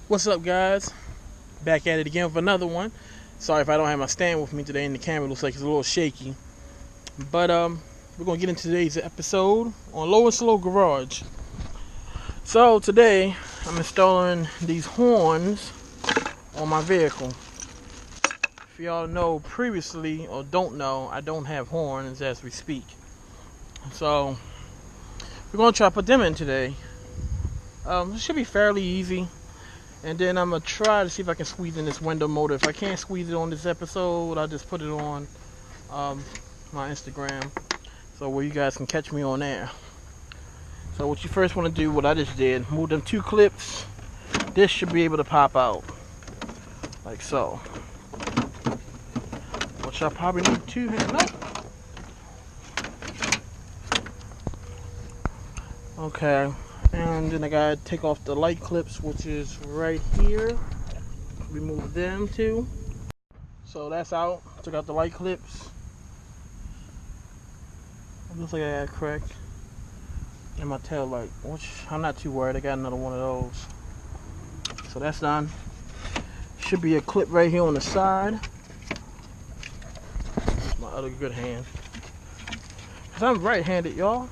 What's up, guys? Back at it again with another one. Sorry if I don't have my stand with me today and the camera looks like it's a little shaky. But we're gonna get into today's episode on Low&Slow Garage. So today I'm installing these horns on my vehicle. If y'all know previously or don't know, I don't have horns as we speak. So we're gonna try to put them in today. It should be fairly easy. And then I'm going to try to see if I can squeeze in this window motor. If I can't squeeze it on this episode, I'll just put it on my Instagram. So where you guys can catch me on there. So what you first want to do, what I just did, move them two clips. This should be able to pop out. Like so. Which I probably need two hands. Nope. Okay. And then I gotta take off the light clips, which is right here. Remove them too. So that's out. Took out the light clips. It looks like I got cracked in my tail light, which I'm not too worried. I got another one of those. So that's done. Should be a clip right here on the side. My other good hand. 'Cause I'm right-handed, y'all.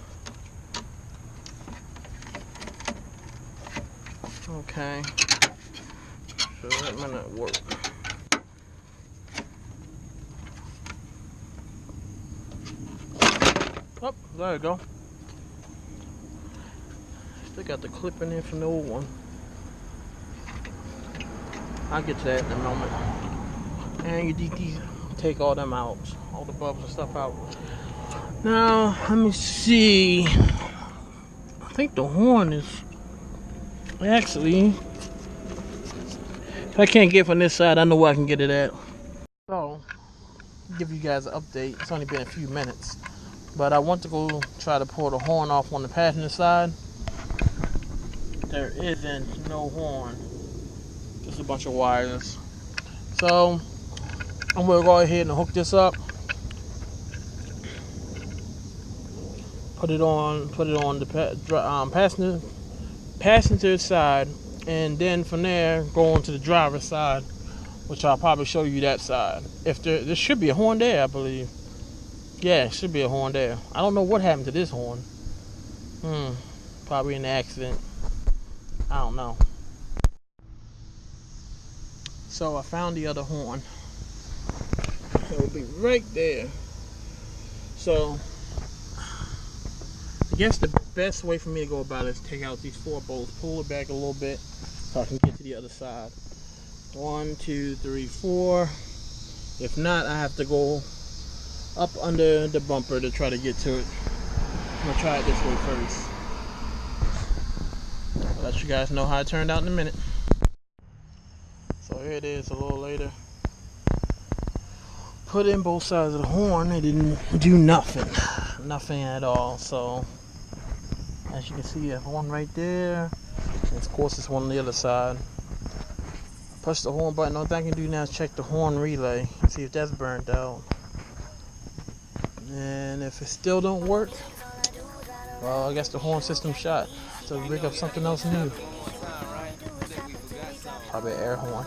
Okay, so that might not work. Oh, there you go. Still got the clip in there from the old one. I'll get to that in a moment. And you take all them out, all the bubbles and stuff out. Now, let me see. I think the horn is... Actually, if I can't get from this side, I know where I can get it at. So, give you guys an update. It's only been a few minutes, but I want to go try to pull the horn off on the passenger side. There isn't no horn, just a bunch of wires. So, I'm gonna go ahead and hook this up. Put it on the passenger side, and then from there go on to the driver's side, which I'll probably show you that side. If there should be a horn there, I believe. Yeah, it should be a horn there. I don't know what happened to this horn. Probably an accident. I don't know. So I found the other horn. It'll be right there. So I guess the best way for me to go about it is take out these 4 bolts, pull it back a little bit so I can get to the other side. 1, 2, 3, 4. If not, I have to go up under the bumper to try to get to it. I'm gonna try it this way first. I'll let you guys know how it turned out in a minute. So here it is a little later. Put in both sides of the horn. It didn't do nothing. Nothing at all. So as you can see, I have one right there, and of course there's one on the other side. Push the horn button. All I can do now is check the horn relay and see if that's burnt out. And if it still don't work, well, I guess the horn system shot. So rig up something else new. Probably an air horn.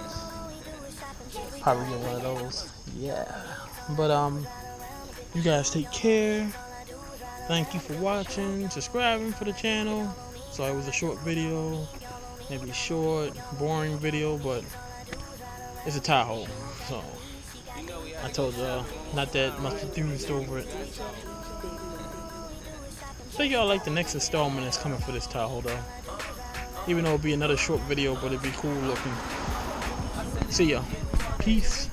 Probably get one of those. Yeah. But you guys take care. Thank you for watching, subscribing for the channel. Sorry it was a short video, maybe short, boring video, but it's a Tahoe, so I told y'all not that much enthused over it. So y'all like the next installment that's coming for this Tahoe though. Even though it'll be another short video, but it'd be cool looking. See ya. Peace.